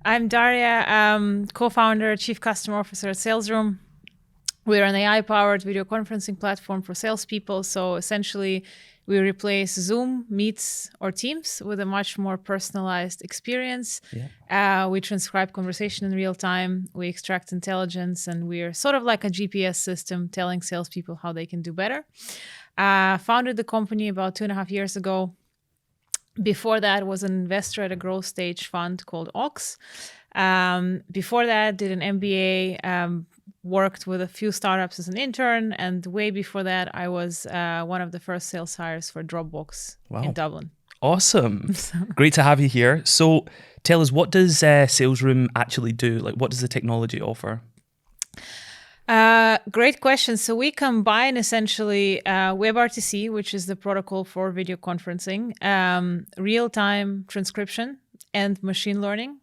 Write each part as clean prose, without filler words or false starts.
I'm Daria, co-founder, chief customer officer at Salesroom. We're an AI-powered video conferencing platform for salespeople. So essentially, we replace Zoom, Meets, or Teams with a much more personalized experience. Yeah. We transcribe conversation in real time. We extract intelligence, and we're sort of like a GPS system telling salespeople how they can do better. Founded the company about 2.5 years ago. Before that, was an investor at a growth stage fund called Ox. Before that, did an MBA, worked with a few startups as an intern, and way before that, I was one of the first sales hires for Dropbox in Dublin. Awesome. Great to have you here. So tell us, what does Salesroom actually do? Like, what does the technology offer? Great question. So we combine essentially WebRTC, which is the protocol for video conferencing, real-time transcription, and machine learning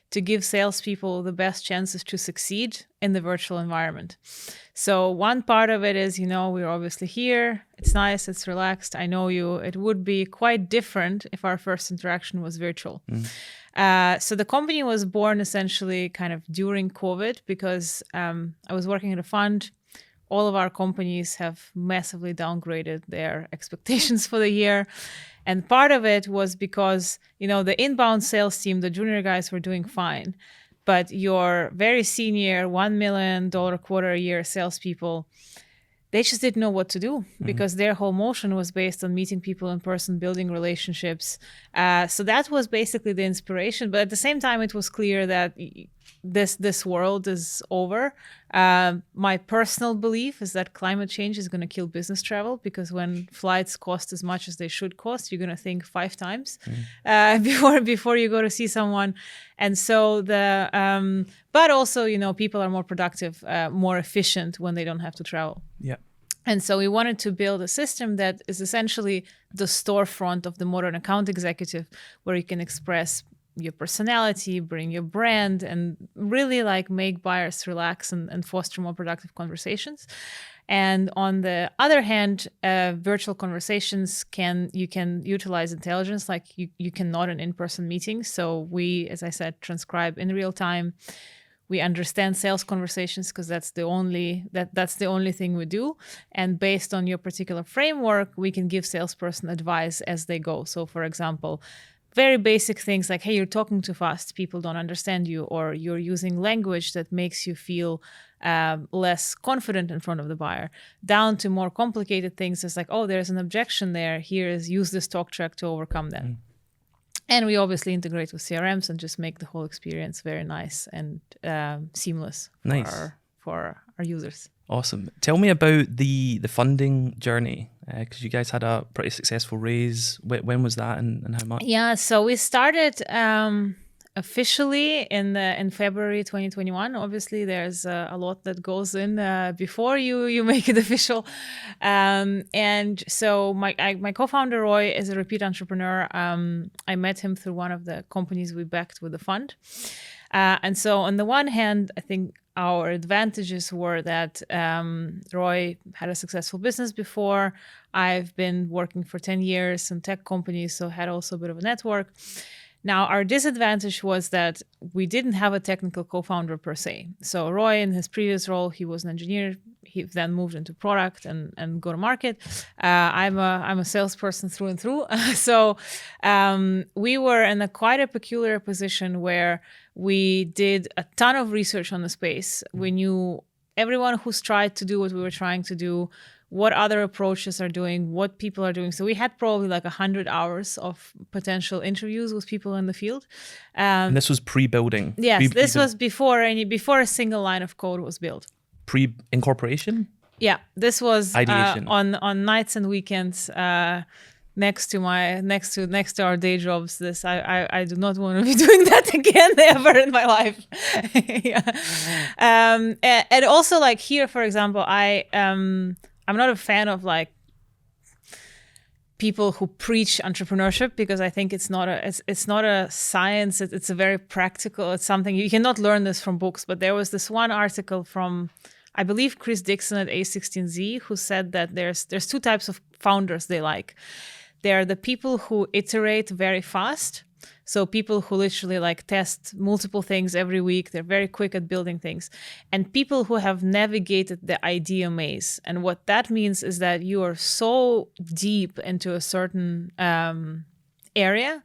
to give salespeople the best chances to succeed in the virtual environment. So one part of it is, we're obviously here. It's nice. It's relaxed. I know you. It would be quite different if our first interaction was virtual. So the company was born essentially kind of during COVID because I was working at a fund. All of our companies have massively downgraded their expectations for the year. And part of it was because, the inbound sales team, the junior guys were doing fine. But your very senior $1 million quarter a year salespeople, they just didn't know what to do because their whole motion was based on meeting people in person, building relationships. So that was basically the inspiration. But at the same time, it was clear that this world is over. My personal belief is that climate change is going to kill business travel because when flights cost as much as they should cost, you're going to think 5 times before you go to see someone. And so but also, people are more productive, more efficient when they don't have to travel. Yeah. And so we wanted to build a system that is essentially the storefront of the modern account executive, where you can express your personality, bring your brand, and really make buyers relax and foster more productive conversations. And on the other hand, virtual conversations you can utilize intelligence like you cannot in in-person meetings. So we, as I said, transcribe in real time. We understand sales conversations because that's the only thing we do. And based on your particular framework, we can give salesperson advice as they go. So for example, very basic things like, hey, you're talking too fast, people don't understand you, or you're using language that makes you feel less confident in front of the buyer, down to more complicated things. It's like, oh, there's an objection there. Use this talk track to overcome that. And we obviously integrate with CRMs and just make the whole experience very nice and seamless for our users. Awesome. Tell me about the funding journey, because you guys had a pretty successful raise. When was that and how much? Yeah, so we started officially in February 2021. Obviously, there's a lot that goes in before you make it official. And so my co-founder Roy is a repeat entrepreneur. I met him through one of the companies we backed with the fund. And so on the one hand, I think our advantages were that Roy had a successful business before. I've been working for 10 years in tech companies, so had also a bit of a network. Now, our disadvantage was that we didn't have a technical co-founder per se. So Roy, in his previous role, he was an engineer. He then moved into product and go-to-market. I'm a salesperson through and through. So we were in quite a peculiar position where we did a ton of research on the space. We knew everyone who's tried to do what we were trying to do, what other approaches are doing, what people are doing. So we had probably 100 hours of potential interviews with people in the field. And this was pre-building? Yes, this was before a single line of code was built. Pre-incorporation? Yeah, this was ideation. On nights and weekends. Next to our day jobs, I do not want to be doing that again ever in my life. Yeah. And also here, for example, I'm not a fan of people who preach entrepreneurship because I think it's not a science. It's a very practical. It's something you cannot learn this from books. But there was this one article from, I believe, Chris Dixon at A16Z, who said that there's 2 types of founders they like. They're the people who iterate very fast. So people who literally like test multiple things every week, they're very quick at building things. And people who have navigated the idea maze. And what that means is that you are so deep into a certain area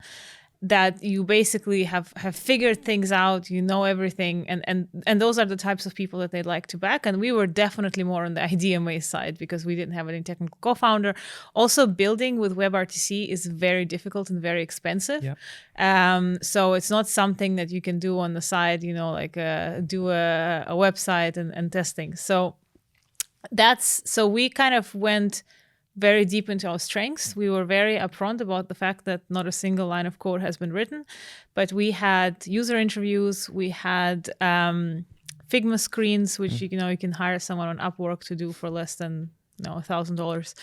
that you basically have figured things out, you know everything, and those are the types of people that they'd like to back. And we were definitely more on the idea maze side because we didn't have any technical co-founder. Also, building with WebRTC is very difficult and very expensive. Yep. So it's not something that you can do on the side, you know, like do a website and testing. So we kind of went very deep into our strengths. We were very upfront about the fact that not a single line of code has been written, but we had user interviews, we had Figma screens, which you can hire someone on Upwork to do for less than $1,000.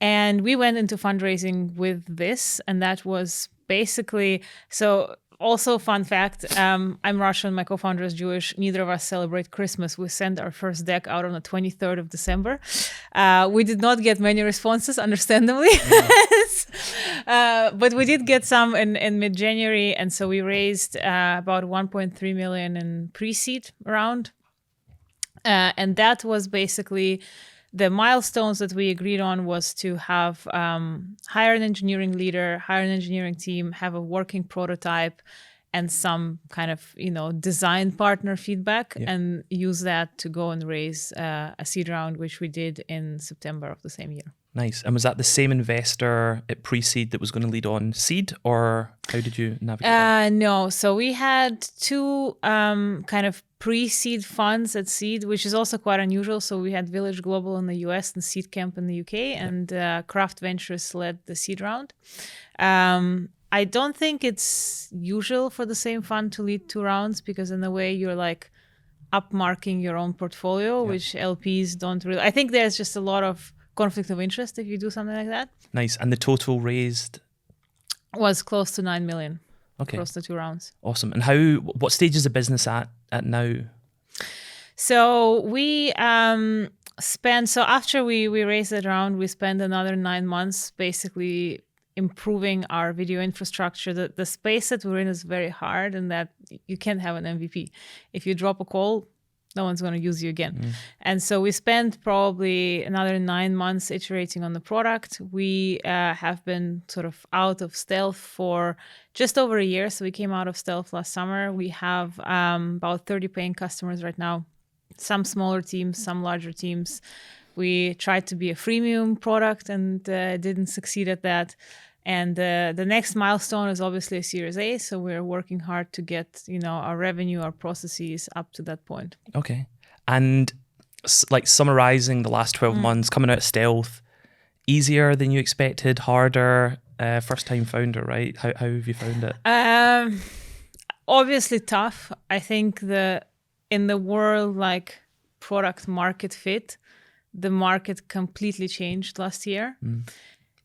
And we went into fundraising with this, and that was basically so. Also, fun fact, I'm Russian, my co-founder is Jewish. Neither of us celebrate Christmas. We sent our first deck out on the 23rd of December. We did not get many responses, understandably. But we did get some in mid-January. And so we raised about 1.3 million in pre-seed round. And that was basically the milestones that we agreed on was to have hire an engineering leader, hire an engineering team, have a working prototype, and some kind of design partner feedback, and use that to go and raise a seed round, which we did in September of the same year. Nice. And was that the same investor at pre-seed that was going to lead on seed, or how did you navigate that? No. So we had two kind of pre-seed funds at seed, which is also quite unusual. So we had Village Global in the US and Seed Camp in the UK, and Craft Ventures led the seed round. I don't think it's usual for the same fund to lead two rounds because in a way you're like upmarking your own portfolio, which LPs don't really. I think there's just a lot of conflict of interest if you do something like that. Nice. And the total raised? Was close to 9 million. Okay. Across the two rounds. Awesome. And what stage is the business at now? So we so after we raised that round, we spent another 9 months basically improving our video infrastructure. The space that we're in is very hard, and that you can't have an MVP. If you drop a call, no one's going to use you again. And so we spent probably another 9 months iterating on the product. We have been sort of out of stealth for just over a year. So we came out of stealth last summer. We have about 30 paying customers right now, some smaller teams, some larger teams. We tried to be a freemium product and didn't succeed at that. And the next milestone is obviously a Series A. So we're working hard to get, our revenue, our processes up to that point. Okay. And like summarizing the last 12 months, coming out of stealth, easier than you expected, harder, first time founder, right? How have you found it? Obviously tough. I think in the world like product market fit, the market completely changed last year.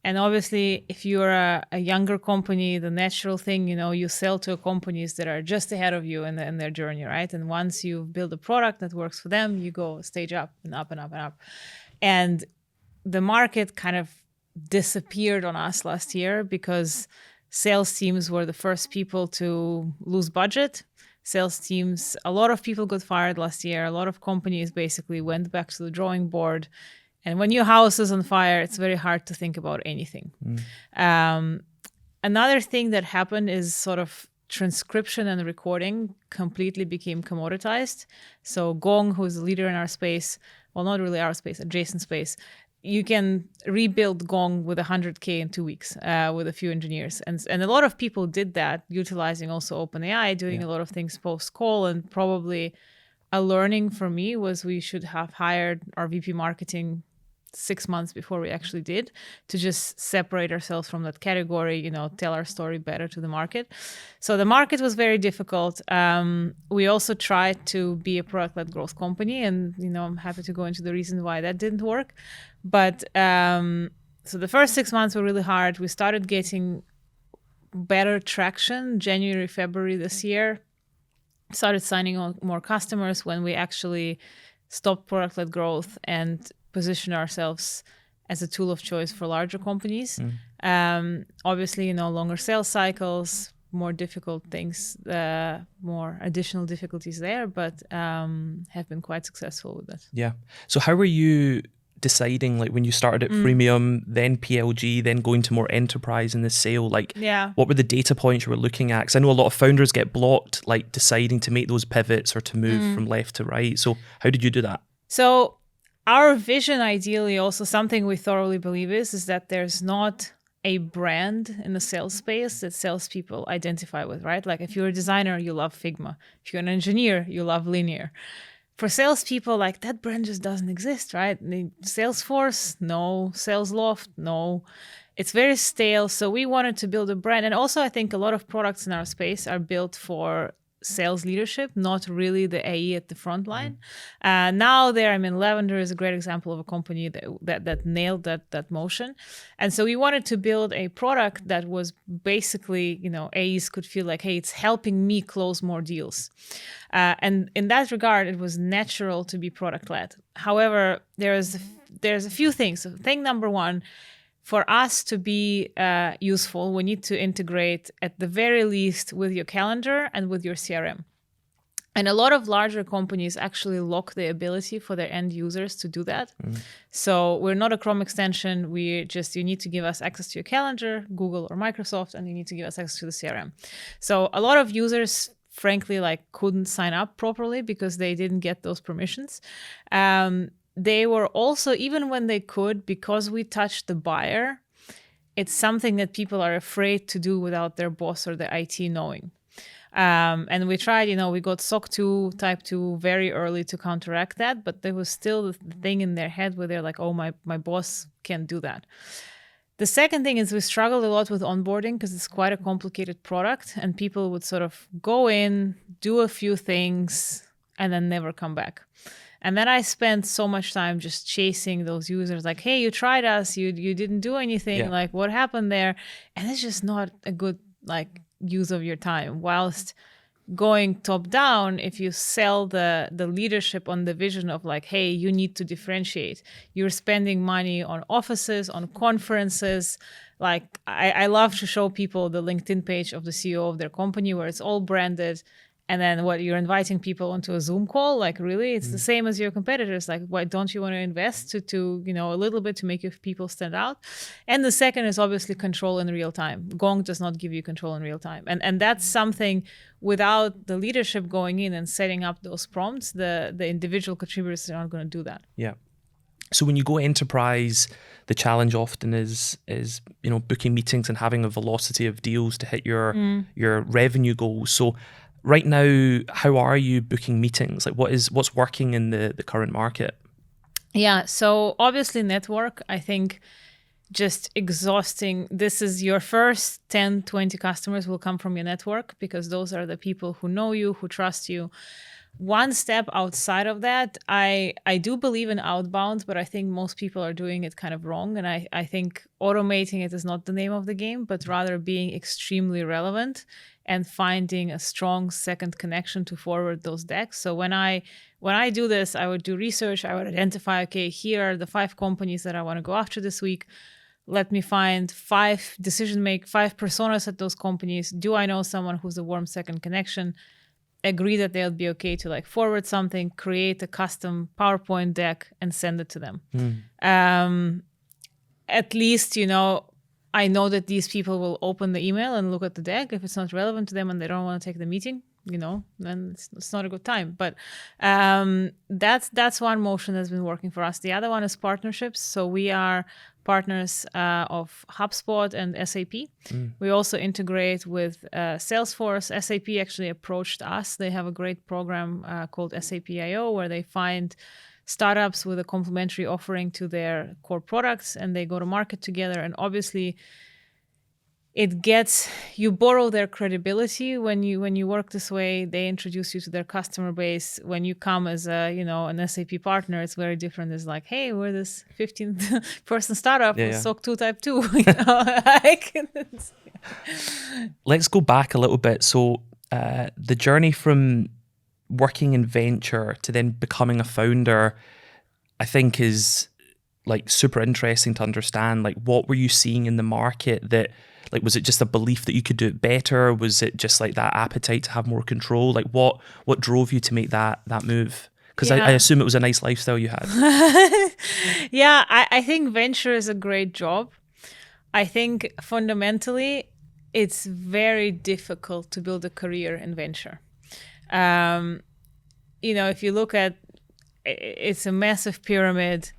And obviously, if you're a younger company, the natural thing, you sell to companies that are just ahead of you in their journey, right? And once you build a product that works for them, you go a stage up and up and up and up. And the market kind of disappeared on us last year because sales teams were the first people to lose budget. Sales teams, a lot of people got fired last year. A lot of companies basically went back to the drawing board. And when your house is on fire, it's very hard to think about anything. Another thing that happened is sort of transcription and recording completely became commoditized. So Gong, who's a leader in our space, well, not really our space, adjacent space, you can rebuild Gong with 100K in 2 weeks with a few engineers. And a lot of people did that, utilizing also OpenAI, doing a lot of things post-call. And probably a learning for me was we should have hired our VP marketing 6 months before we actually did, to just separate ourselves from that category, tell our story better to the market. So the market was very difficult. We also tried to be a product-led growth company, and I'm happy to go into the reason why that didn't work. But so the first 6 months were really hard. We started getting better traction January, February this year. Started signing on more customers when we actually stopped product-led growth and position ourselves as a tool of choice for larger companies. Obviously, longer sales cycles, more difficult things, more additional difficulties there, but have been quite successful with it. Yeah. So how were you deciding, like when you started at freemium, then PLG, then going to more enterprise in the sale? Like, what were the data points you were looking at? Because I know a lot of founders get blocked, like deciding to make those pivots or to move from left to right. So how did you do that? So our vision, ideally, also something we thoroughly believe is that there's not a brand in the sales space that salespeople identify with, right? Like if you're a designer, you love Figma. If you're an engineer, you love Linear. For salespeople, like that brand just doesn't exist, right? Salesforce, no. Salesloft, no. It's very stale. So we wanted to build a brand. And also, I think a lot of products in our space are built for sales leadership, not really the AE at the front line. Now there, Lavender is a great example of a company that nailed that motion. And so we wanted to build a product that was basically, AEs could feel like, hey, it's helping me close more deals. And in that regard, it was natural to be product-led. However, there's a few things. So thing number one, for us to be useful, we need to integrate at the very least with your calendar and with your CRM. And a lot of larger companies actually lock the ability for their end users to do that. So we're not a Chrome extension. You need to give us access to your calendar, Google or Microsoft, and you need to give us access to the CRM. So a lot of users, frankly, couldn't sign up properly because they didn't get those permissions. They were also, even when they could, because we touched the buyer, it's something that people are afraid to do without their boss or the IT knowing. And we tried, we got SOC 2, Type 2 very early to counteract that, but there was still the thing in their head where they're like, oh, my boss can't do that. The second thing is we struggled a lot with onboarding because it's quite a complicated product and people would sort of go in, do a few things, and then never come back. And then I spent so much time just chasing those users like, hey, you tried us, you didn't do anything, like what happened there? And it's just not a good use of your time. Whilst going top down, if you sell the leadership on the vision of like, hey, you need to differentiate. You're spending money on offices, on conferences. Like I love to show people the LinkedIn page of the CEO of their company where it's all branded. And then you're inviting people onto a Zoom call, like really, it's the same as your competitors. Like, why don't you want to invest to a little bit to make your people stand out? And the second is obviously control in real time. Gong does not give you control in real time. And that's something without the leadership going in and setting up those prompts, the individual contributors are not going to do that. Yeah. So when you go enterprise, the challenge often is booking meetings and having a velocity of deals to hit your revenue goals. So right now, how are you booking meetings? Like what's working in the current market? Yeah, so obviously network, I think just exhausting. This is your first 10, 20 customers will come from your network because those are the people who know you, who trust you. One step outside of that, I do believe in outbound, but I think most people are doing it kind of wrong. And I think automating it is not the name of the game, but rather being extremely relevant and finding a strong second connection to forward those decks. So when I do this, I would do research. I would identify, okay, here are the 5 companies that I want to go after this week. Let me find 5 personas at those companies. Do I know someone who's a warm second connection? Agree that they'll be okay to forward something, create a custom PowerPoint deck and send it to them. At least, I know that these people will open the email and look at the deck. If it's not relevant to them and they don't want to take the meeting, then it's not a good time. But that's one motion that's been working for us. The other one is partnerships. So we are partners of HubSpot and SAP. We also integrate with Salesforce. SAP actually approached us. They have a great program called SAP IO where they find startups with a complementary offering to their core products and they go to market together. And obviously you borrow their credibility when you work this way. They introduce you to their customer base. When you come as an SAP partner, it's very different. It's like, hey, we're this 15-person startup with SOC 2 Type 2. Let's go back a little bit. So the journey from working in venture to then becoming a founder, I think is like super interesting to understand. Like, what were you seeing in the market that, like, was it just a belief that you could do it better? Was it just like that appetite to have more control? Like, what drove you to make that move? Because I assume it was a nice lifestyle you had. Yeah, I think venture is a great job. I think fundamentally, it's very difficult to build a career in venture. If you look at, it's a massive pyramid.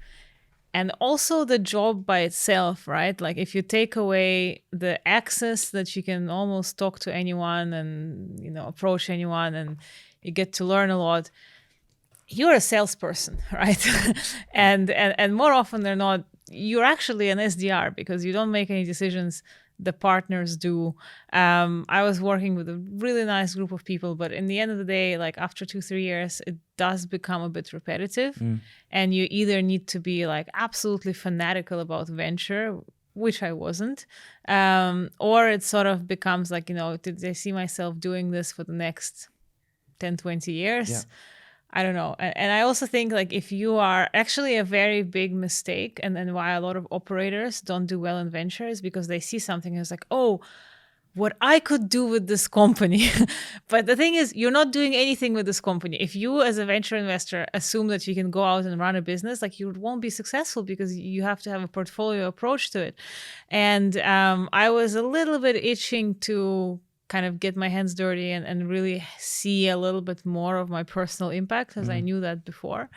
And also the job by itself, right? Like if you take away the access that you can almost talk to anyone and, approach anyone and you get to learn a lot, you're a salesperson, right? and more often than not, you're actually an SDR because you don't make any decisions. The partners do. I was working with a really nice group of people, but in the end of the day, like after 2-3 years, it does become a bit repetitive. And you either need to be like absolutely fanatical about venture, which I wasn't, or it sort of becomes like, did I see myself doing this for the next 10-20 years? Yeah. I don't know. And I also think like if you are actually a very big mistake and why a lot of operators don't do well in ventures because they see something and it's like, oh, what I could do with this company. But the thing is, you're not doing anything with this company. If you as a venture investor assume that you can go out and run a business, like you won't be successful because you have to have a portfolio approach to it. And I was a little bit itching to kind of get my hands dirty and really see a little bit more of my personal impact as I knew that before.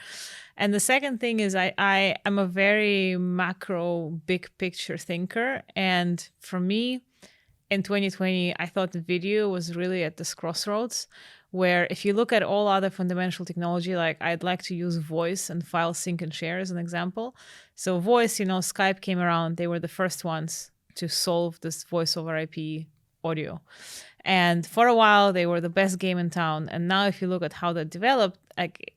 And the second thing is I am a very macro, big picture thinker. And for me, in 2020, I thought the video was really at this crossroads where if you look at all other fundamental technology, like I'd like to use voice and file sync and share as an example. So voice, Skype came around. They were the first ones to solve this voice over IP audio. And for a while, they were the best game in town. And now if you look at how that developed, like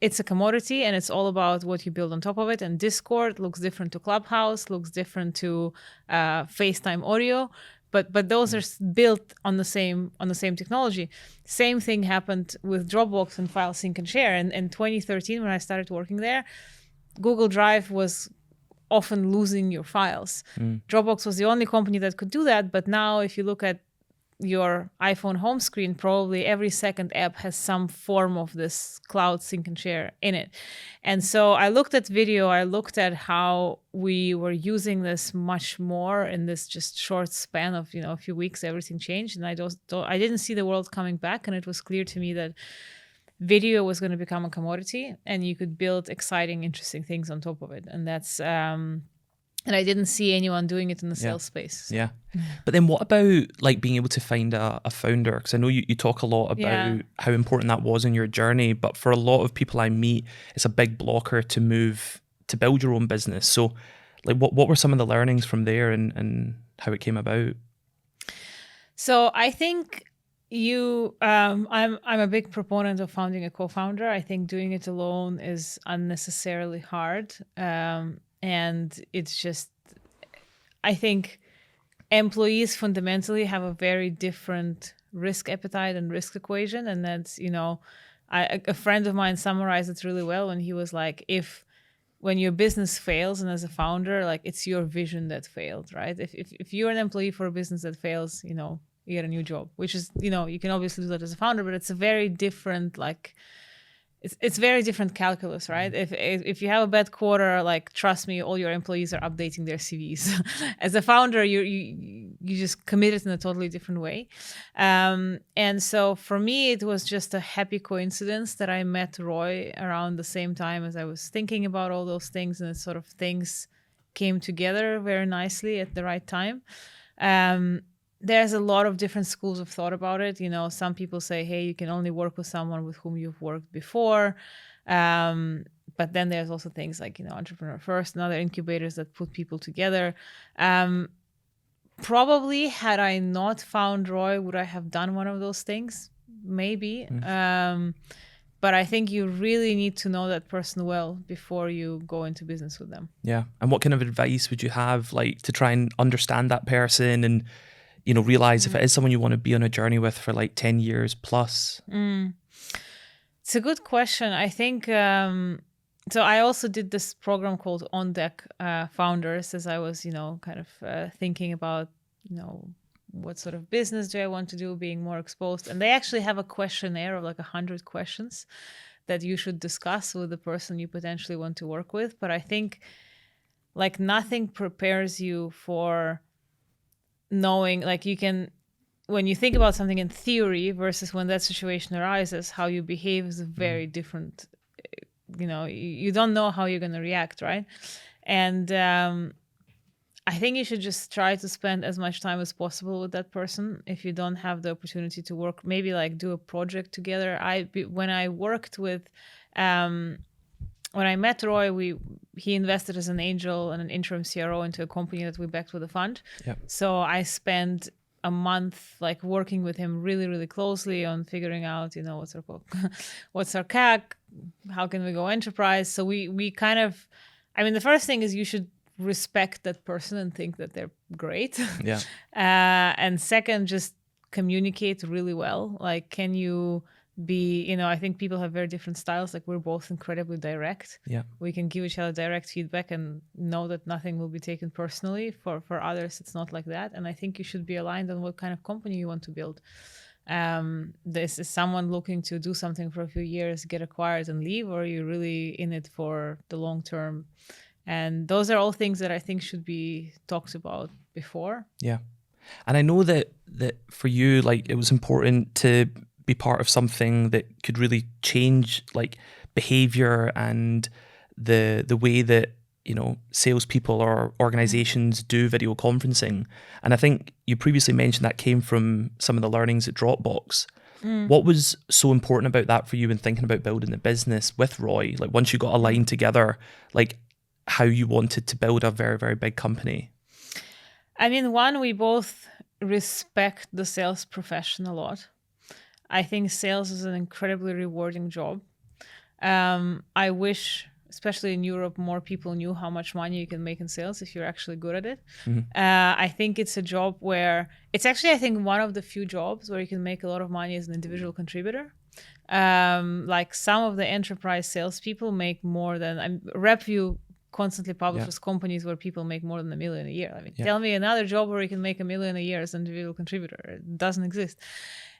it's a commodity and it's all about what you build on top of it. And Discord looks different to Clubhouse, looks different to FaceTime audio. But those are built on the same technology. Same thing happened with Dropbox and file sync and share. And in 2013, when I started working there, Google Drive was often losing your files. Dropbox was the only company that could do that. But now if you look at your iPhone home screen, probably every second app has some form of this cloud sync and share in it. And so I looked at video, I looked at how we were using this much more in this just short span of, a few weeks, everything changed. And I didn't see the world coming back. And it was clear to me that video was going to become a commodity and you could build exciting, interesting things on top of it. And that's, and I didn't see anyone doing it in the sales space. So. Yeah. But then what about like being able to find a founder? Because I know you talk a lot about how important that was in your journey, but for a lot of people I meet, it's a big blocker to move, to build your own business. So like what were some of the learnings from there and how it came about? So I think I'm a big proponent of founding a co-founder. I think doing it alone is unnecessarily hard. And it's just, I think employees fundamentally have a very different risk appetite and risk equation. And that's, a friend of mine summarized it really well when he was like, when your business fails and as a founder, like it's your vision that failed, right? If you're an employee for a business that fails, you get a new job, which is, you can obviously do that as a founder, but it's a very different, like, it's very different calculus, right? If you have a bad quarter, like trust me, all your employees are updating their CVs. As a founder, you just commit it in a totally different way. And so for me, it was just a happy coincidence that I met Roy around the same time as I was thinking about all those things, and it sort of things came together very nicely at the right time. There's a lot of different schools of thought about it. Some people say, hey, you can only work with someone with whom you've worked before. But then there's also things like, Entrepreneur First and other incubators that put people together. Probably had I not found Roy, would I have done one of those things? Maybe. But I think you really need to know that person well before you go into business with them. Yeah. And what kind of advice would you have, like, to try and understand that person and realize if it is someone you want to be on a journey with for like 10 years plus? It's a good question. I think so I also did this program called On Deck Founders, as I was, kind of thinking about, what sort of business do I want to do, being more exposed. And they actually have a questionnaire of like 100 questions that you should discuss with the person you potentially want to work with. But I think like nothing prepares you for knowing, like you can, when you think about something in theory versus when that situation arises, how you behave is very different. You don't know how you're going to react, right? And I think you should just try to spend as much time as possible with that person. If you don't have the opportunity to work, maybe like do a project together. When I worked with, when I met Roy, he invested as an angel and an interim CRO into a company that we backed with a fund. Yep. So I spent a month like working with him really, really closely on figuring out, what's our CAC, how can we go enterprise. So we kind of, the first thing is you should respect that person and think that they're great. Yeah. And second, just communicate really well. Like, can you be, I think people have very different styles. Like we're both incredibly direct. Yeah. We can give each other direct feedback and know that nothing will be taken personally. For others, it's not like that. And I think you should be aligned on what kind of company you want to build. This is someone looking to do something for a few years, get acquired and leave, or are you really in it for the long term? And those are all things that I think should be talked about before. Yeah. And I know that for you, like it was important to be part of something that could really change like behavior and the way that, salespeople or organizations do video conferencing. And I think you previously mentioned that came from some of the learnings at Dropbox. What was so important about that for you in thinking about building the business with Roy? Like once you got aligned together, like how you wanted to build a very, very big company? One, we both respect the sales profession a lot. I think sales is an incredibly rewarding job. I wish, especially in Europe, more people knew how much money you can make in sales if you're actually good at it. I think it's a job where it's actually, I think, one of the few jobs where you can make a lot of money as an individual contributor. Like some of the enterprise salespeople make more than RepView constantly publishes companies where people make more than $1 million a year. Tell me another job where you can make $1 million a year as an individual contributor. It doesn't exist.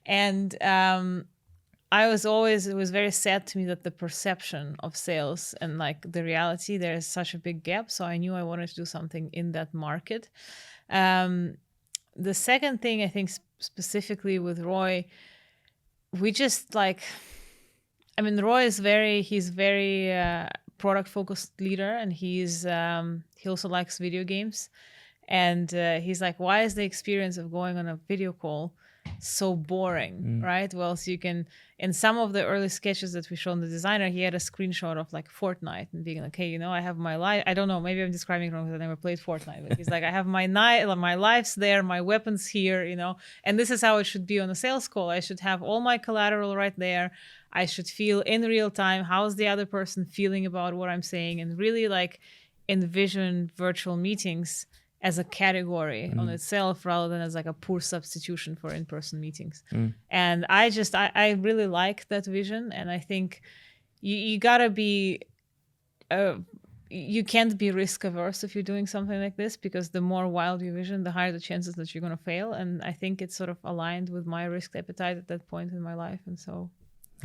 And it was very sad to me that the perception of sales and like the reality, there is such a big gap. So I knew I wanted to do something in that market. The second thing, I think specifically with Roy, we just like, Roy is he's very product focused leader, and he also likes video games. And he's like, why is the experience of going on a video call so boring, right? Well, so you can, in some of the early sketches that we showed the designer, he had a screenshot of like Fortnite and being like, hey, I have my life. I don't know, maybe I'm describing it wrong because I never played Fortnite, but he's like, I have my life's there, my weapons here, and this is how it should be on a sales call. I should have all my collateral right there. I should feel in real time, how's the other person feeling about what I'm saying, and really like envision virtual meetings as a category on itself rather than as like a poor substitution for in-person meetings. And I really like that vision. And I think you gotta be, you can't be risk averse if you're doing something like this, because the more wild your vision, the higher the chances that you're gonna fail. And I think it's sort of aligned with my risk appetite at that point in my life. And so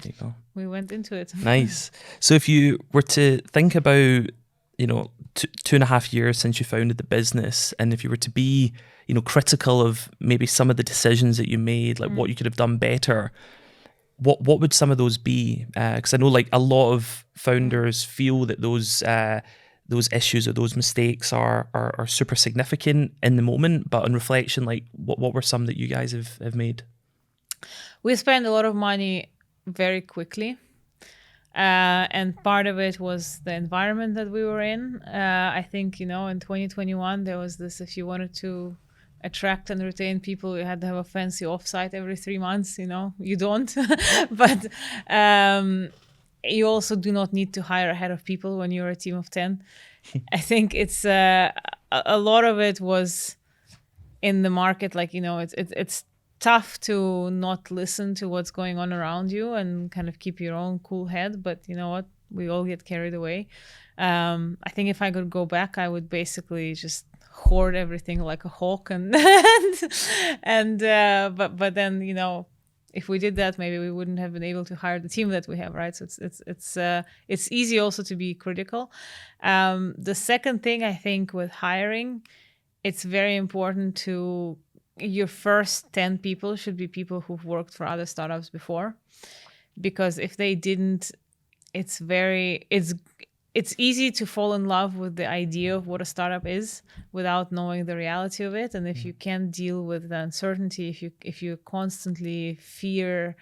there you go. We went into it. Nice. So if you were to think about, 2.5 years since you founded the business, and if you were to be, critical of maybe some of the decisions that you made, like what you could have done better, what would some of those be? Because I know like a lot of founders feel that those issues or those mistakes are super significant in the moment, but on reflection, like what were some that you guys have made? We spent a lot of money very quickly. And part of it was the environment that we were in. I think, in 2021, there was this, if you wanted to attract and retain people, you had to have a fancy offsite every 3 months, you don't. But you also do not need to hire a head of people when you're a team of 10. I think it's a lot of it was in the market, like, it's tough to not listen to what's going on around you and kind of keep your own cool head. But you know what? we all get carried away. I think if I could go back, I would basically just hoard everything like a hawk, and but then, you know, if we did that, maybe we wouldn't have been able to hire the team that we have, right? So it's easy also to be critical. The second thing, I think, with hiring, it's very important to, your first 10 people should be people who've worked for other startups before, because if they didn't, it's easy to fall in love with the idea of what a startup is without knowing the reality of it. And if you can't deal with the uncertainty, if you constantly fear,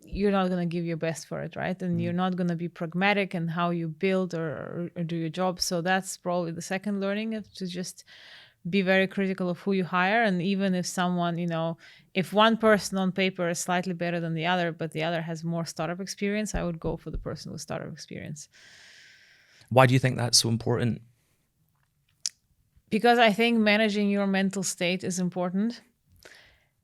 you're not going to give your best for it, right? And you're not going to be pragmatic in how you build or do your job. So that's probably the second learning, is to just be very critical of who you hire. And even if someone, you know, if one person on paper is slightly better than the other, but the other has more startup experience, I would go for the person with startup experience. Why do you think that's so important? Because I think managing your mental state is important.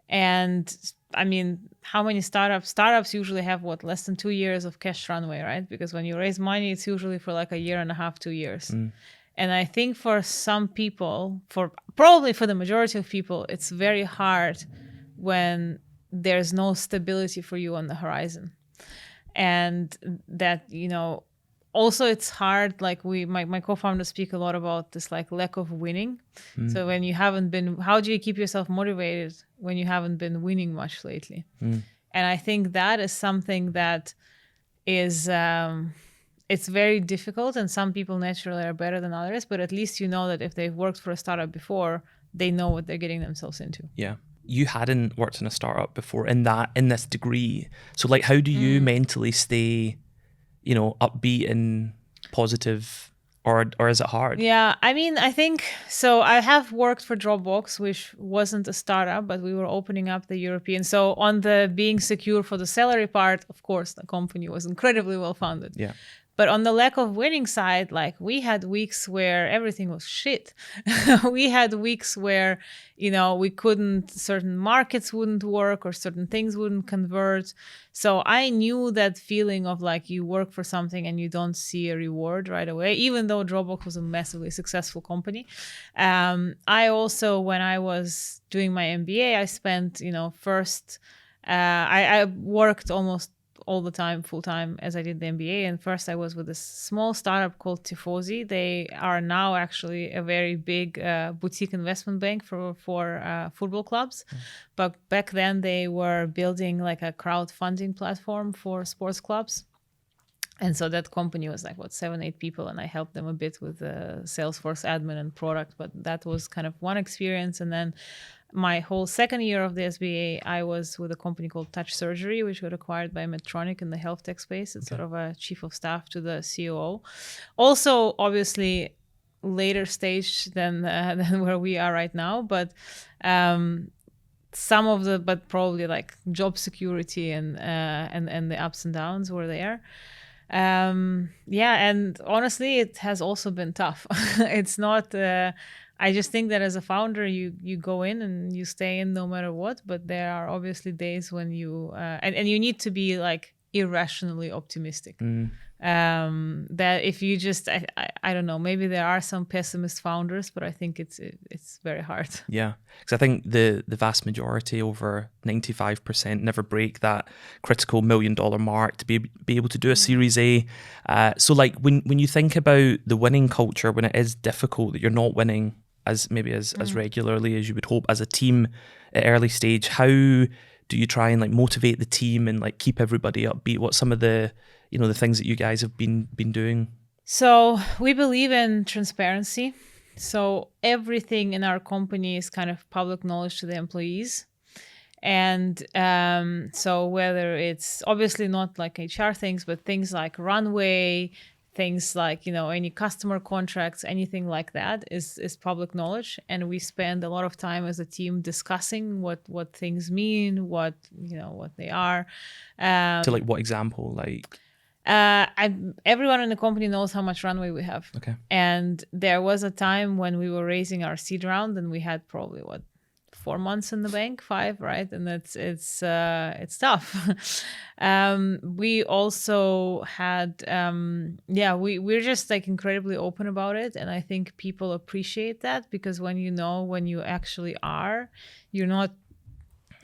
And I mean, how many startups usually have less than 2 years of cash runway, right? Because when you raise money, it's usually for like a year and a half, 2 years. And I think for some people, probably for the majority of people, it's very hard when there's no stability for you on the horizon. And that, you know, also it's hard, like my co-founders speak a lot about this, like, lack of winning. So when you haven't been, how do you keep yourself motivated when you haven't been winning much lately? And I think that is something that is, it's very difficult, and some people naturally are better than others, but at least you know that if they've worked for a startup before, they know what they're getting themselves into. Yeah. You hadn't worked in a startup before in this degree. So like, how do you mentally stay, you know, upbeat and positive, or is it hard? Yeah, I mean, I think, so I have worked for Dropbox, which wasn't a startup, but we were opening up the European. So on the being secure for the salary part, of course, the company was incredibly well funded. Yeah. But on the lack of winning side, like, we had weeks where everything was shit. We had weeks where, you know, certain markets wouldn't work or certain things wouldn't convert. So I knew that feeling of, like, you work for something and you don't see a reward right away, even though Dropbox was a massively successful company. I also, when I was doing my MBA, I spent, you know, I worked almost all the time, full time, as I did the MBA. And first I was with a small startup called Tifosi. They are now actually a very big boutique investment bank for football clubs. But back then they were building like a crowdfunding platform for sports clubs. And so that company was like, 7-8 people, and I helped them a bit with the Salesforce admin and product. But that was kind of one experience. And then my whole second year of the SBA, I was with a company called Touch Surgery, which got acquired by Medtronic in the health tech space. It's sort of a chief of staff to the COO. Also, obviously, later stage than where we are right now, but but probably like job security and the ups and downs were there. And honestly, it has also been tough. It's not. I just think that as a founder, you go in and you stay in no matter what. But there are obviously days when you and you need to be like irrationally optimistic. That if you just, I don't know, maybe there are some pessimist founders, but I think it's very hard. Yeah, because I think the vast majority, over 95%, never break that critical $1 million mark to be able to do a Series A. So like when you think about the winning culture, when it is difficult that you're not winning as regularly as you would hope as a team at early stage, how do you try and like motivate the team and like keep everybody upbeat? What's some of the the things that you guys have been doing? So we believe in transparency. So everything in our company is kind of public knowledge to the employees. And so whether it's obviously not like HR things, but things like runway, things like, any customer contracts, anything like that is public knowledge. And we spend a lot of time as a team discussing what things mean, what they are. So like what example? Like everyone in the company knows how much runway we have. Okay. And there was a time when we were raising our seed round and we had probably 4 months in the bank, 5, right? And it's tough. We also had, we're just like incredibly open about it. And I think people appreciate that, because when you actually are, you're not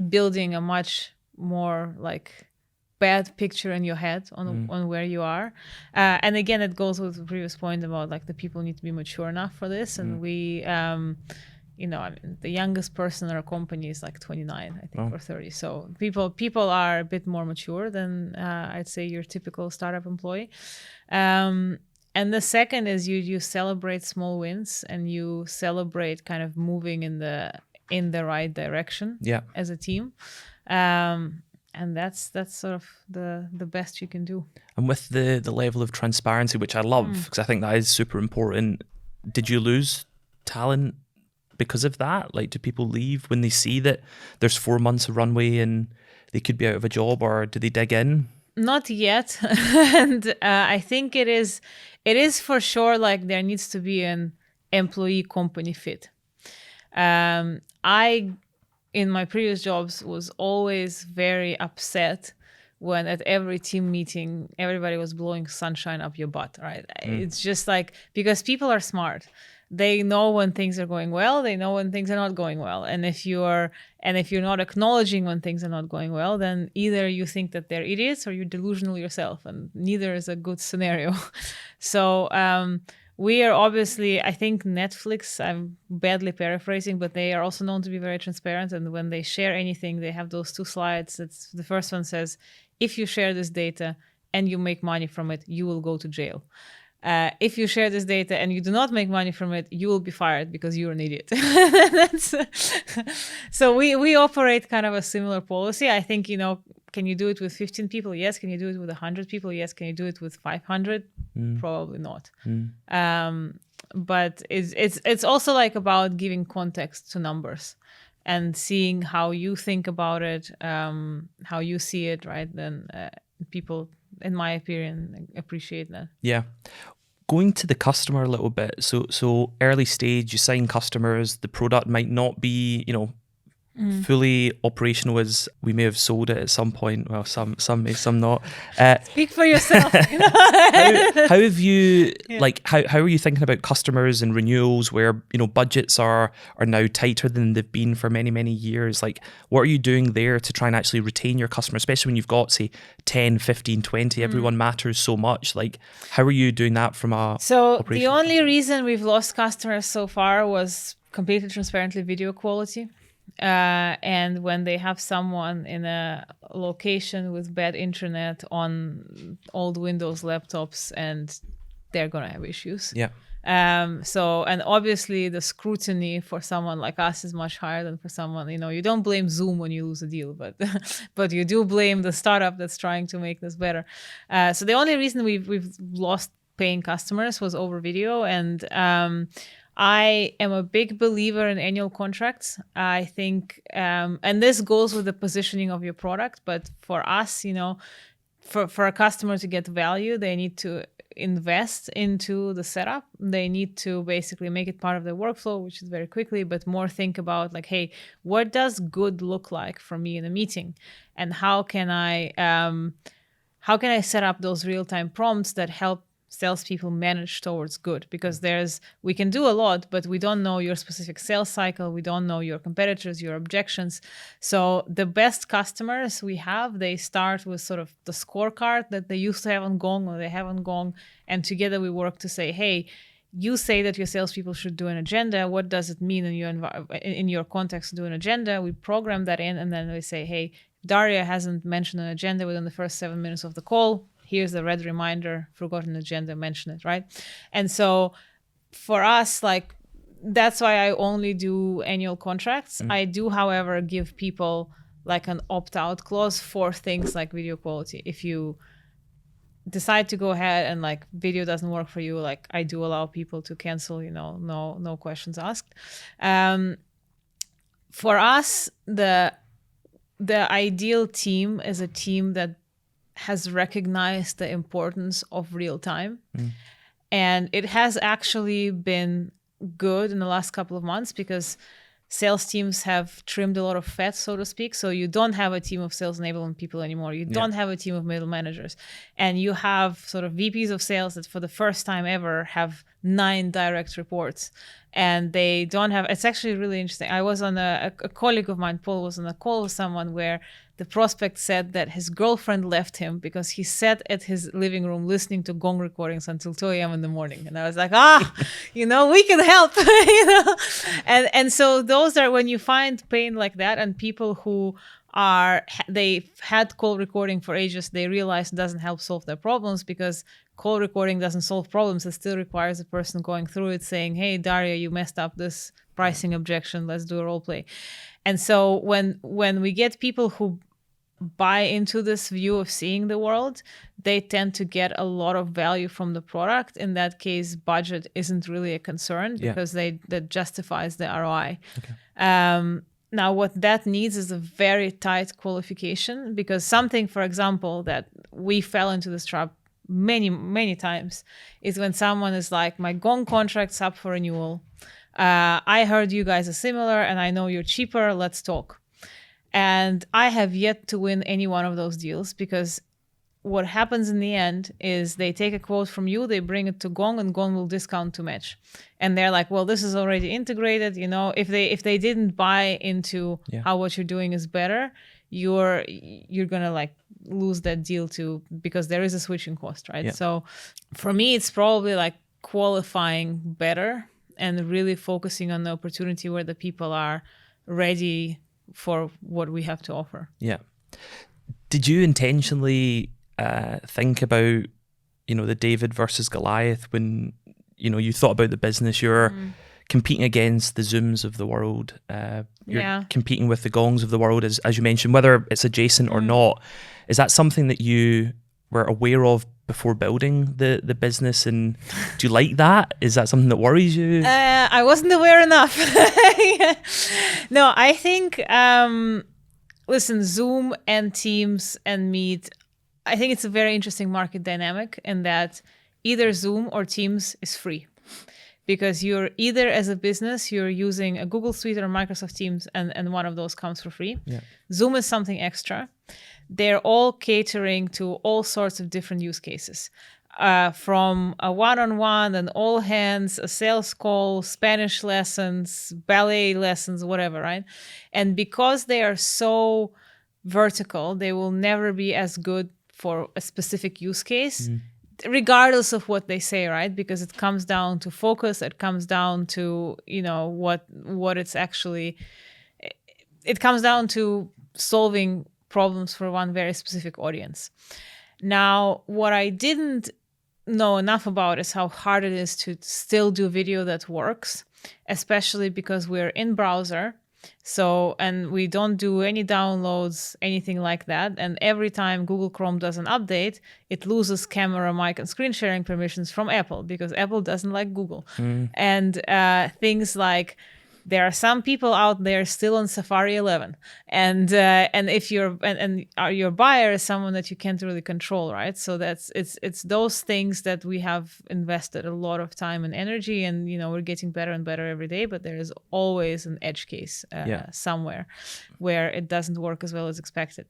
building a much more like bad picture in your head on where you are. And again, it goes with the previous point about like the people need to be mature enough for this. And we, the youngest person in our company is like 29, I think, or 30. So people are a bit more mature than I'd say your typical startup employee. And the second is you celebrate small wins, and you celebrate kind of moving in the right direction as a team. And that's sort of the best you can do. And with the level of transparency, which I love, because I think that is super important, did you lose talent because of that? Like, do people leave when they see that there's 4 months of runway and they could be out of a job, or do they dig in? Not yet. And I think it is for sure like there needs to be an employee company fit. I, in my previous jobs, was always very upset when at every team meeting, everybody was blowing sunshine up your butt, right? It's just like, because people are smart. They know when things are going well, they know when things are not going well. And if you're not acknowledging when things are not going well, then either you think that they're idiots or you're delusional yourself, and neither is a good scenario. So, we are obviously, I think Netflix, I'm badly paraphrasing, but they are also known to be very transparent. And when they share anything, they have those 2 slides. The first one says, if you share this data and you make money from it, you will go to jail. If you share this data and you do not make money from it, you will be fired because you're an idiot. So we operate kind of a similar policy. I think, can you do it with 15 people? Yes. Can you do it with 100 people? Yes. Can you do it with 500? Probably not. But it's also like about giving context to numbers and seeing how you think about it, how you see it, right? Then people, in my opinion, appreciate that. Yeah. Going to the customer a little bit. So early stage, you sign customers, the product might not be, fully operational as we may have sold it at some point. Well, some may, some not. Speak for yourself. How have you, how are you thinking about customers and renewals where, budgets are now tighter than they've been for many, many years? Like, what are you doing there to try and actually retain your customer, especially when you've got, say, 10, 15, 20, everyone matters so much. Like, how are you doing that from a operation? The only reason we've lost customers so far was completely transparently video quality. And when they have someone in a location with bad internet on old Windows laptops, and they're gonna have issues. Yeah. And obviously the scrutiny for someone like us is much higher than for someone, you don't blame Zoom when you lose a deal, but you do blame the startup that's trying to make this better. So the only reason we've lost paying customers was over video. And I am a big believer in annual contracts. I think, and this goes with the positioning of your product, but for us, for a customer to get value, they need to invest into the setup. They need to basically make it part of their workflow, which is very quickly, but more think about like, hey, what does good look like for me in a meeting? And how can I set up those real-time prompts that help salespeople manage towards good? Because we can do a lot, but we don't know your specific sales cycle. We don't know your competitors, your objections. So the best customers we have, they start with sort of the scorecard that they used to have on Gong or they have on Gong. And together we work to say, hey, you say that your salespeople should do an agenda. What does it mean in your context to do an agenda? We program that in, and then we say, hey, Daria hasn't mentioned an agenda within the first 7 minutes of the call. Here's the red reminder, forgotten agenda, mention it, right? And so for us, like, that's why I only do annual contracts. I do, however, give people like an opt-out clause for things like video quality. If you decide to go ahead and like video doesn't work for you, like I do allow people to cancel, no questions asked. For us, the ideal team is a team that has recognized the importance of real time. And it has actually been good in the last couple of months because sales teams have trimmed a lot of fat, so to speak. So you don't have a team of sales enablement people anymore. You don't have a team of middle managers. And you have sort of VPs of sales that for the first time ever have 9 direct reports. And they don't have, it's actually really interesting. I was on a colleague of mine, Paul, was on a call with someone where the prospect said that his girlfriend left him because he sat at his living room listening to gong recordings until 2 a.m. in the morning. And I was like, we can help, And so those are when you find pain like that, and people who they've had call recording for ages, they realize it doesn't help solve their problems, because call recording doesn't solve problems. It still requires a person going through it saying, hey, Daria, you messed up this pricing objection. Let's do a role play. And so when we get people who buy into this view of seeing the world, they tend to get a lot of value from the product. In that case, budget isn't really a concern because that justifies the ROI. Okay. Now, what that needs is a very tight qualification, because something, for example, that we fell into this trap many, many times is when someone is like, my Gong contract's up for renewal. I heard you guys are similar and I know you're cheaper. Let's talk. And I have yet to win any one of those deals, because what happens in the end is they take a quote from you, they bring it to Gong, and Gong will discount to match. And they're like, well, this is already integrated. If they didn't buy into how what you're doing is better, you're gonna like lose that deal too, because there is a switching cost, right? Yeah. So for me, it's probably like qualifying better and really focusing on the opportunity where the people are ready for what we have to offer. Yeah. Did you intentionally think about, the David versus Goliath when, you thought about the business? You're competing against the Zooms of the world. You're competing with the Gongs of the world, as you mentioned, whether it's adjacent or not. Is that something that you were aware of before building the business? And do you like that? Is that something that worries you? I wasn't aware enough. No, I think, listen, Zoom and Teams and Meet, I think it's a very interesting market dynamic in that either Zoom or Teams is free. Because you're either, as a business, you're using a Google Suite or Microsoft Teams, and one of those comes for free. Yeah. Zoom is something extra. They're all catering to all sorts of different use cases, from a one-on-one, an all hands, a sales call, Spanish lessons, ballet lessons, whatever, right? And because they are so vertical, they will never be as good for a specific use case, regardless of what they say, right? Because it comes down to focus. It comes down to, what it's actually, it comes down to solving problems for one very specific audience. Now, what I didn't know enough about is how hard it is to still do video that works, especially because we're in browser. So, and we don't do any downloads, anything like that. And every time Google Chrome does an update, it loses camera, mic, and screen sharing permissions from Apple, because Apple doesn't like Google. And things like, there are some people out there still on Safari 11, and if your buyer is someone that you can't really control, right? So it's those things that we have invested a lot of time and energy, and we're getting better and better every day. But there is always an edge case somewhere where it doesn't work as well as expected.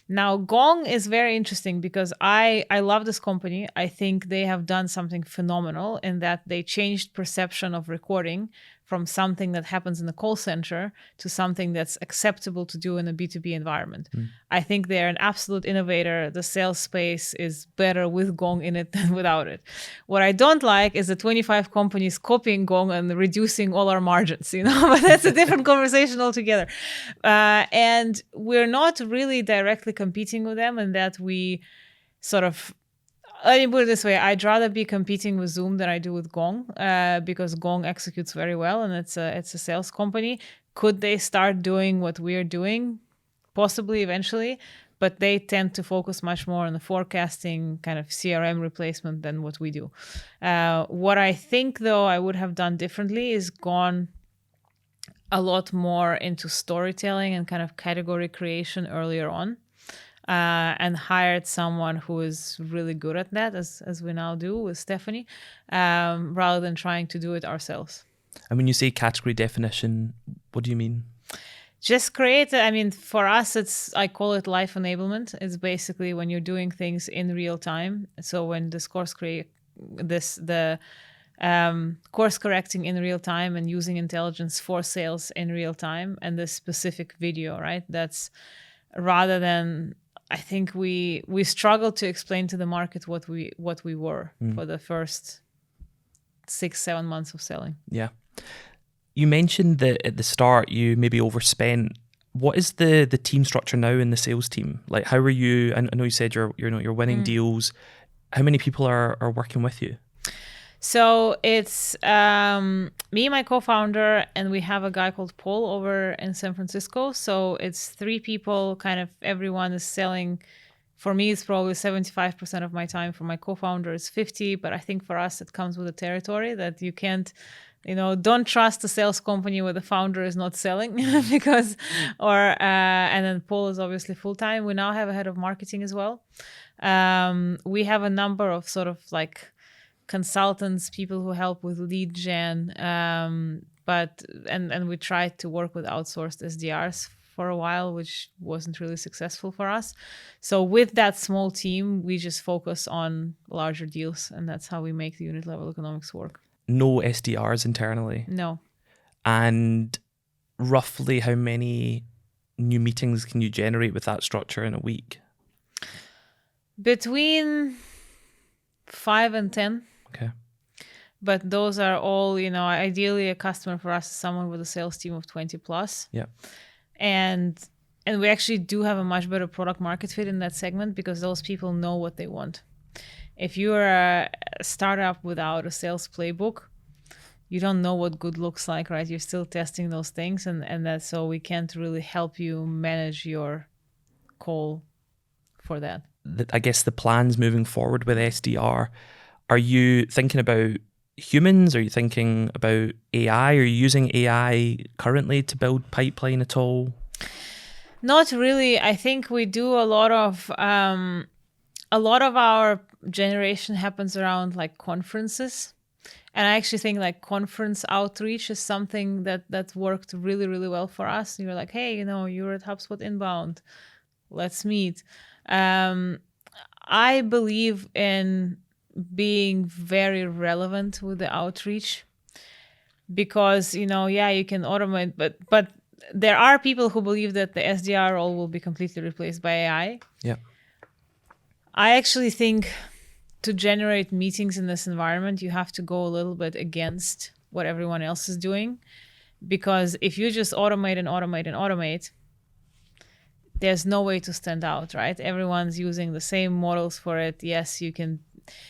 Now, Gong is very interesting because I love this company. I think they have done something phenomenal in that they changed perception of recording from something that happens in the call center to something that's acceptable to do in a B2B environment. I think they're an absolute innovator. The sales space is better with Gong in it than without it. What I don't like is the 25 companies copying Gong and reducing all our margins, but that's a different conversation altogether. And we're not really directly competing with them in that we sort of, let me put it this way, I'd rather be competing with Zoom than I do with Gong, because Gong executes very well, and it's a sales company. Could they start doing what we're doing? Possibly eventually, but they tend to focus much more on the forecasting kind of CRM replacement than what we do. What I think, though, I would have done differently is gone a lot more into storytelling and kind of category creation earlier on. And hired someone who is really good at that, as we now do with Stephanie, rather than trying to do it ourselves. And when you say category definition, what do you mean? Just create, for us, I call it life enablement. It's basically when you're doing things in real time. So when this course course correcting in real time and using intelligence for sales in real time, and this specific video, right? That's rather than, I think we struggle to explain to the market what we were for the first 6-7 months of selling. Yeah. You mentioned that at the start you maybe overspent. What is the team structure now in the sales team? Like, how are you? I know you said you're winning deals. How many people are working with you? So it's me, my co-founder, and we have a guy called Paul over in San Francisco. So it's 3 people. Kind of everyone is selling. For me, it's probably 75% of my time. For my co-founder, it's 50%. But I think for us, it comes with the territory that you can't. Don't trust a sales company where the founder is not selling because, and then Paul is obviously full-time. We now have a head of marketing as well. We have a number of sort of like consultants, people who help with lead gen. But we tried to work with outsourced SDRs for a while, which wasn't really successful for us. So with that small team, we just focus on larger deals, and that's how we make the unit level economics work. No SDRs internally? No. And roughly how many new meetings can you generate with that structure in a week? Between 5 and 10. Okay. But those are all, ideally a customer for us is someone with a sales team of 20 plus. Yeah. And we actually do have a much better product market fit in that segment because those people know what they want. If you're a startup without a sales playbook, you don't know what good looks like, right? You're still testing those things, and that's so we can't really help you manage your call for that. I guess the plans moving forward with SDR, are you thinking about humans? Are you thinking about AI? Are you using AI currently to build pipeline at all? Not really. I think we do a lot of our generation happens around like conferences. And I actually think like conference outreach is something that worked really, really well for us. You're like, hey, you're at HubSpot Inbound. Let's meet. I believe in being very relevant with the outreach because, you can automate, but there are people who believe that the SDR role will be completely replaced by AI. Yeah. I actually think to generate meetings in this environment, you have to go a little bit against what everyone else is doing. Because if you just automate, there's no way to stand out, right? Everyone's using the same models for it. Yes, you can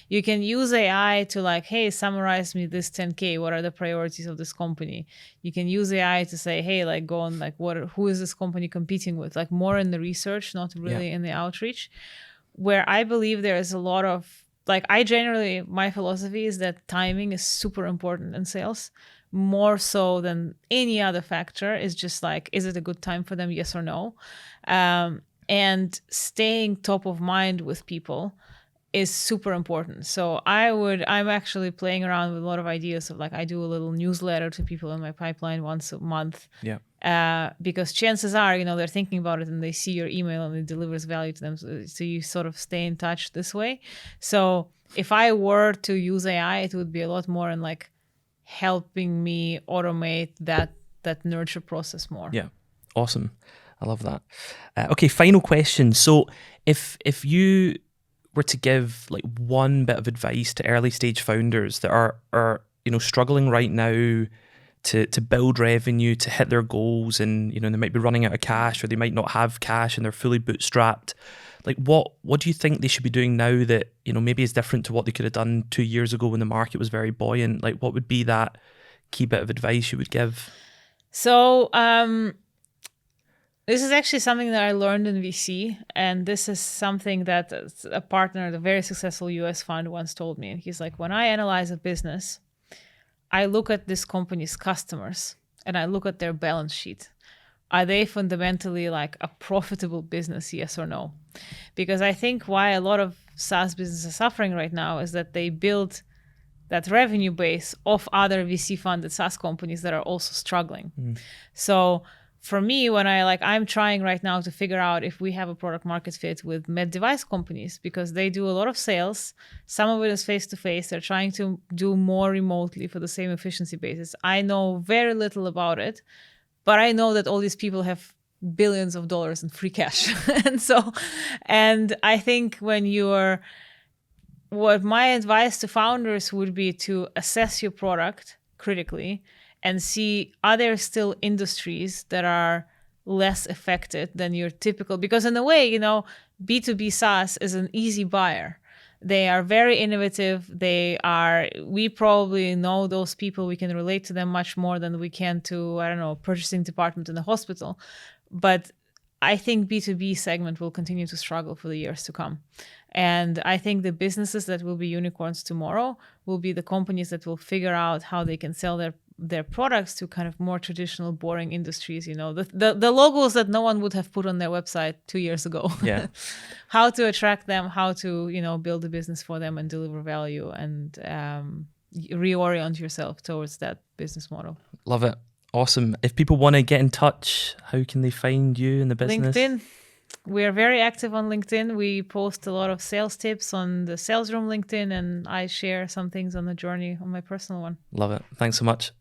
use AI to like, hey, summarize me this 10K. What are the priorities of this company? You can use AI to say, hey, like go on, like who is this company competing with? Like more in the research, not really in the outreach. Where I believe there is a lot of, like my philosophy is that timing is super important in sales, more so than any other factor. Is just like, is it a good time for them? Yes or no? And staying top of mind with people is super important. So I'm actually playing around with a lot of ideas of like, I do a little newsletter to people in my pipeline once a month. Yeah. Because chances are, they're thinking about it and they see your email and it delivers value to them. So you sort of stay in touch this way. So if I were to use AI, it would be a lot more in like helping me automate that nurture process more. Yeah. Awesome. I love that. Okay. Final question. So if you were to give like one bit of advice to early stage founders that are struggling right now to build revenue, to hit their goals, and they might be running out of cash or they might not have cash and they're fully bootstrapped, like what do you think they should be doing now that maybe is different to what they could have done 2 years ago when the market was very buoyant? Like what would be that key bit of advice you would give? So this is actually something that I learned in VC, and this is something that a partner, the very successful US fund, once told me. And he's like, when I analyze a business, I look at this company's customers and I look at their balance sheet. Are they fundamentally like a profitable business, yes or no? Because I think why a lot of SaaS businesses are suffering right now is that they build that revenue base of other VC funded SaaS companies that are also struggling. So for me, when I'm trying right now to figure out if we have a product market fit with med device companies, because they do a lot of sales. Some of it is face to face. They're trying to do more remotely for the same efficiency basis. I know very little about it, but I know that all these people have billions of dollars in free cash. and I think what my advice to founders would be to assess your product critically and see, are there still industries that are less affected than your typical, because in a way, B2B SaaS is an easy buyer. They are very innovative. We probably know those people. We can relate to them much more than we can to, purchasing department in a hospital. But I think B2B segment will continue to struggle for the years to come. And I think the businesses that will be unicorns tomorrow will be the companies that will figure out how they can sell their products to kind of more traditional, boring industries, the logos that no one would have put on their website 2 years ago. Yeah. How to attract them, how to, build a business for them and deliver value and reorient yourself towards that business model. Love it. Awesome. If people want to get in touch, how can they find you in the business? LinkedIn. We are very active on LinkedIn. We post a lot of sales tips on the Salesroom LinkedIn, and I share some things on the journey on my personal one. Love it. Thanks so much.